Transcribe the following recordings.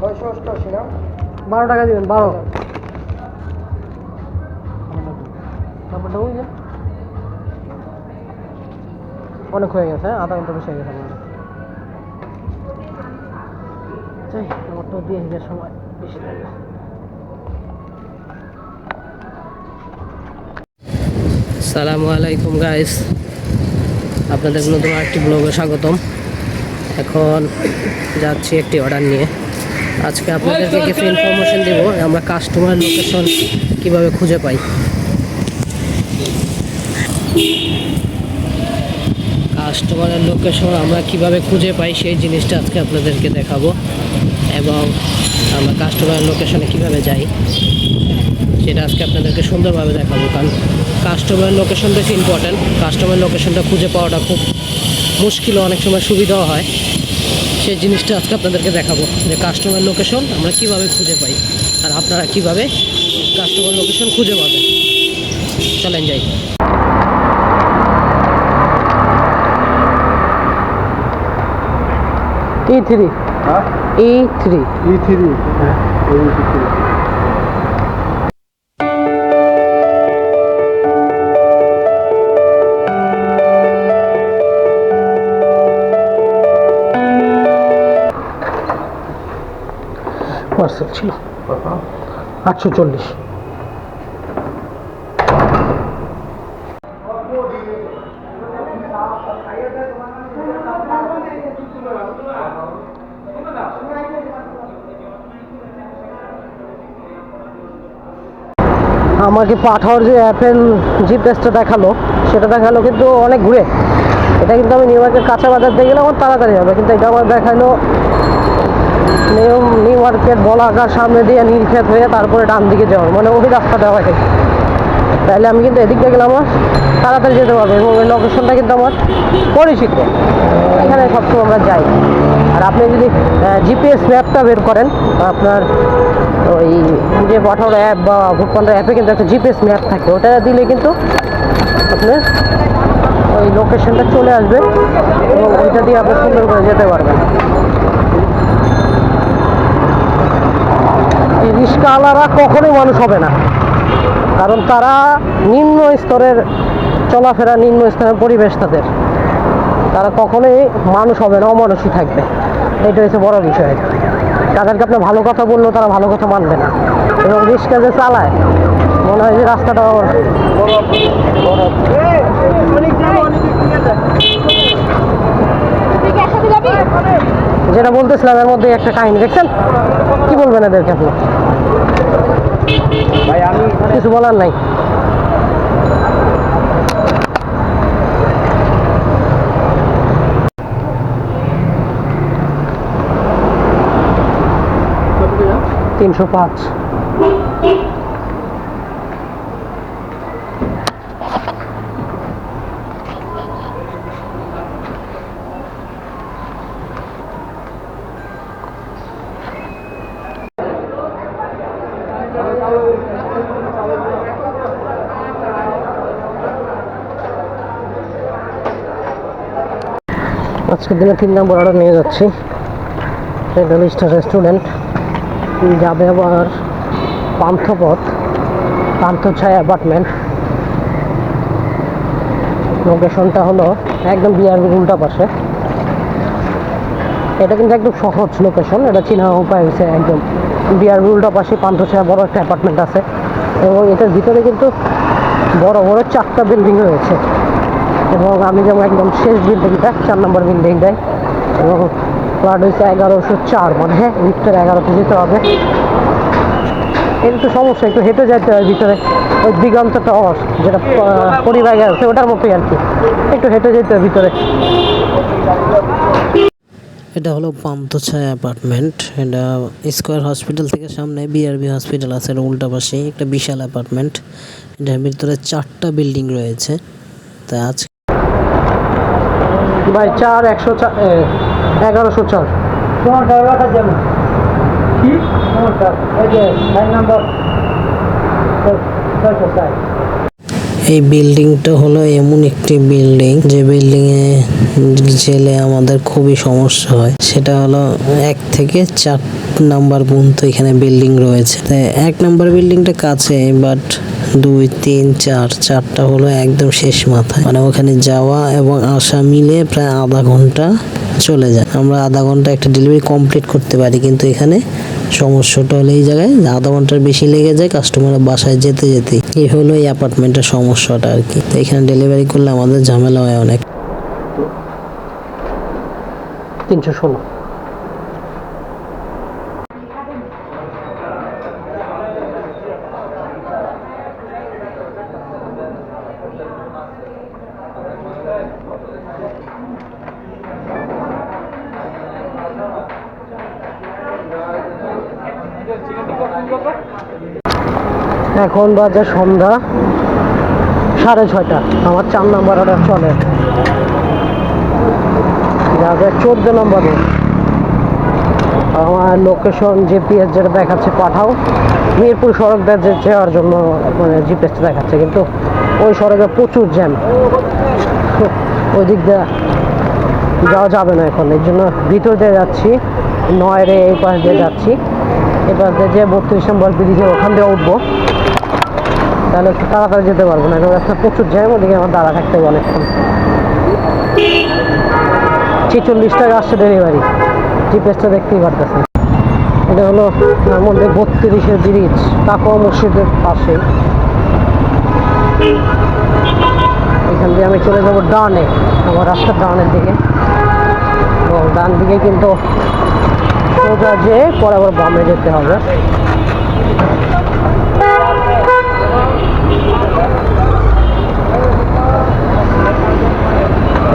688 না 12 টাকা দিবেন 12 তারপরটা ওই যে অনেক হয়ে গেছে আধা ঘন্টা বেশি হয়ে গেছে আমার তো দিয়ে হিসেবে সময় বেশি লাগে আসসালামু আলাইকুম গাইস, আপনাদের নতুন আরেকটি ব্লগে স্বাগতম। এখন যাচ্ছি একটি অর্ডার নিয়ে। আজকে আপনাদেরকে কিছু ইনফরমেশন দেব আমরা কাস্টমার লোকেশন কিভাবে খুঁজে পাই। কাস্টমারের লোকেশন আমরা কিভাবে খুঁজে পাই সেই জিনিসটা আজকে আপনাদেরকে দেখাবো, এবং আমরা কাস্টমারের লোকেশনে কিভাবে যাই সেটা আজকে আপনাদেরকে সুন্দরভাবে দেখাবো। কারণ কাস্টমার লোকেশন বেশি ইম্পর্ট্যান্ট। কাস্টমার লোকেশনটা খুঁজে পাওয়াটা খুব মুশকিল, অনেক সময় সুবিধাও হয়। সেই জিনিসটা আজকে আপনাদেরকে দেখাবো যে কাস্টমার লোকেশন আমরা কিভাবে খুঁজে পাই আর আপনারা কিভাবে কাস্টমার লোকেশন খুঁজে পাবেন। চলেন যাই। E3 পার্সেল ছিল 840। আমাকে পাঠাওয়ার যে অ্যাপেল জিপিএসটা দেখালো সেটা দেখালো কিন্তু অনেক ঘুরে। এটা কিন্তু আমি নিউ মার্কেট কাঁচা বাজার দিয়ে গেলে আমার তাড়াতাড়ি হবে, কিন্তু এটা আমার দেখালো নিউ মার্কেট বলাকার সামনে দিয়ে নীলক্ষেত হয়ে তারপরে ডান দিকে যাওয়ার, মানে ওই রাস্তাটা হয়। তাহলে আমি কিন্তু এদিক দিয়ে গেলে আমার তাড়াতাড়ি যেতে পারবো, এবং ওই লোকেশনটা কিন্তু আমার পরিচিত, এখানে সবসময় আমরা যাই। আর আপনি যদি জিপিএস ম্যাপটা বের করেন, আপনার ওই যে পাঠাওয়ার অ্যাপ বা ভুটপান্ডার অ্যাপে কিন্তু একটা জিপিএস ম্যাপ থাকে, ওটা দিলে কিন্তু আপনার ওই লোকেশনটা চলে আসবে এবং ওইটা দিয়ে আপনি সুন্দর করে যেতে পারবেন। এই রিস্কাওয়ালারা কখনোই মানুষ হবে না, কারণ তারা নিম্ন স্তরের চলাফেরা, নিম্ন স্তরের পরিবেশ তাদের, তারা কখনোই মানুষ হবে না, অমানুষই থাকবে। এটা হচ্ছে বড় বিষয়। তাদেরকে আপনি ভালো কথা বললেও তারা ভালো কথা মানবে না, এবং রিস্কা যে চালায় মনে হয় যে রাস্তাটা যেটা বলতেছিলাম এর মধ্যে একটা কাহিনী দেখছেন। কি বলবেন এদেরকে আপনি? ভাই আমি কিছু বলার নাই। $305। আজকের দিনে 3 নম্বর অর্ডার নিয়ে যাচ্ছি। এটা স্টার রেস্টুরেন্ট যাবে আবার পান্থপথ, পান্থছায়া অ্যাপার্টমেন্ট। লোকেশনটা হলো একদম বিআরবির উল্টা পাশে। এটা কিন্তু একদম সহজ লোকেশন, এটা চিনা উপায় হয়েছে। একদম বিআরবির উল্টা পাশে পান্থছায়া বড় একটা অ্যাপার্টমেন্ট আছে, এবং এটার ভিতরে কিন্তু বড় বড় 4টা বিল্ডিং রয়েছে। এবং আমি যেমন একদম শেষ বিল্ডিংটা 4 নম্বর বিল্ডিংটায়, এবং ফ্ল্যাট হয়েছে 1104, মানে ভিতরে 11তে যেতে হবে। এর একটু সমস্যা, একটু হেঁটে যেতে হয় ভিতরে। ওই দিগন্ত টাওয়ার যেটা পরিবারে আছে ওটার মতোই আর কি, একটু হেঁটে যেতে হয় ভিতরে। এটা হলো পান্থছায়া অ্যাপার্টমেন্ট। এটা স্কয়ার হসপিটাল থেকে সামনে বিআরবি হসপিটাল আছে, এর উল্টা পাশে একটা বিশাল অ্যাপার্টমেন্ট। এটার ভিতরে 4টা বিল্ডিং রয়েছে। তা আজকে ভাই 1104 তোমার ড্রাইভারটা যেমন কি এই যে 9 নম্বর এই বিল্ডিংটা হলো এমন একটি বিল্ডিং যে বিল্ডিং এ গেলে আমাদের খুবই সমস্যা হয়। সেটা হলো 1 থেকে 4 নাম্বার পর্যন্ত এখানে বিল্ডিং রয়েছে। তাই 1 নাম্বার বিল্ডিংটা কাছে, বাট 2, 3, 4 চারটা হলো একদম শেষ মাথায়। মানে ওখানে যাওয়া এবং আসা মিলে প্রায় আধা ঘন্টা চলে যায়। আমরা আধা ঘন্টা একটা ডেলিভারি কমপ্লিট করতে পারি, কিন্তু এখানে সমস্যাটা হলো এই জায়গায় আধা ঘন্টার বেশি লেগে যায় কাস্টমার বাসায় যেতে যেতে। এই হলো এই অ্যাপার্টমেন্টের সমস্যাটা আর কি। তো এখানে ডেলিভারি করলে আমাদের ঝামেলা হয় অনেক। 316। এখন বাজে সন্ধ্যা 6:30। আমার 4 নাম্বার অর্ডার চলে, যাবে 14 নম্বর। আমার লোকেশন জিপিএস যেটা দেখাচ্ছে পাঠাও, মিরপুর সড়ক দিয়ে যাওয়ার জন্য মানে জিপিএসটা দেখাচ্ছে, কিন্তু ওই সড়কে প্রচুর জ্যাম, ওই দিক দিয়ে যাওয়া যাবে না এখন। এর জন্য ভিতর দিয়ে যাচ্ছি, 9 এই পাশ দিয়ে যাচ্ছি। এই পাশ দিয়ে যে 32 নম্বর ব্রিজে ওখান দিয়ে উঠবো, তাহলে একটু তাড়াতাড়ি যেতে পারবো না। রাস্তা প্রচুর জ্যাম, ওদিকে আমার দাঁড়া থাকতে হবে অনেকক্ষণ। 46 টাকা আসছে ডেলিভারি, জিপিএসটা দেখতেই পারতেছে। এটা হলো তার মধ্যে 32 ব্রিজ, তাকওয়া মসজিদের পাশে। এখান দিয়ে আমি চলে যাবো ডানে, আমার রাস্তার ডানের দিকে। তো ডান দিকে কিন্তু সোজা যেয়ে পরে আবার বামে যেতে হবে।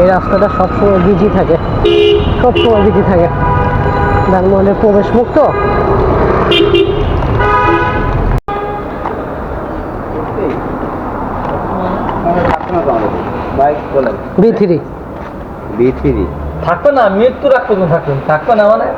এই রাস্তাটা সবসময় বিজি থাকে, সবসময় বিজি থাকে। ধানমন্ডির প্রবেশ মুক্ত। B3 থাকবে না, মৃত্যু রাখবো, থাকবে না মানে।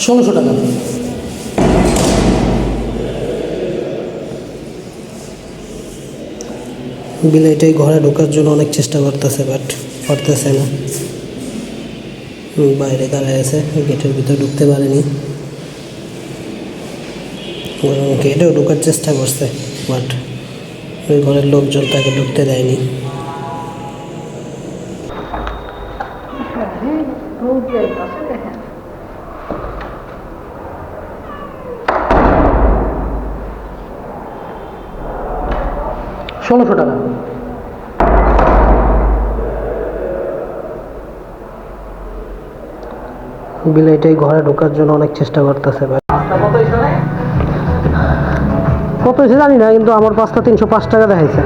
ষোলোশো টাকা। বিলাইটাই ঘরে ঢোকার জন্য অনেক চেষ্টা করতেছে, বাট পারতেছে না। বাইরে দাঁড়ায় আছে, গেটের ভিতরে ঢুকতে পারেনি। গেটেও ঢোকার চেষ্টা করছে, বাট ওই ঘরের লোকজন তাকে ঢুকতে দেয়নি। ষোলোশো টাকা। বিলাইটাই ঘরে ঢোকার জন্য অনেক চেষ্টা করতেছে, কত হয়েছে জানি না, কিন্তু আমার পাঁচটা 305 টাকা দেখাইছে।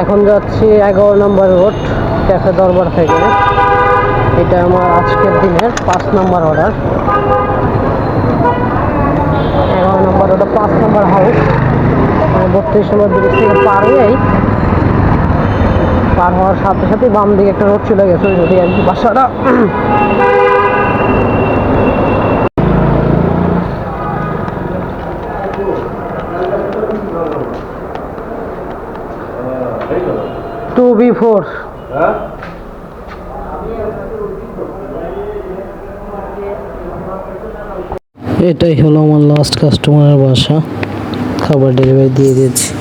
এখন যাচ্ছি 11 নম্বর রোড, ক্যাফে দরবার থেকে। এটা আমার আজকের দিনের 5 নম্বর অর্ডার। 11 নম্বর ওটা 5 নম্বর হাউস। 32 নম্বর ব্রিজ থেকে পার হওয়ার সাথে সাথে বাম দিকে একটা রোড চলে গেছে, ওই রোডে আর কি বাসাটা। 2B4। এটাই হলো আমার লাস্ট কাস্টমারের বাসা, খাবার ডেলিভারি দিয়ে দিয়েছি।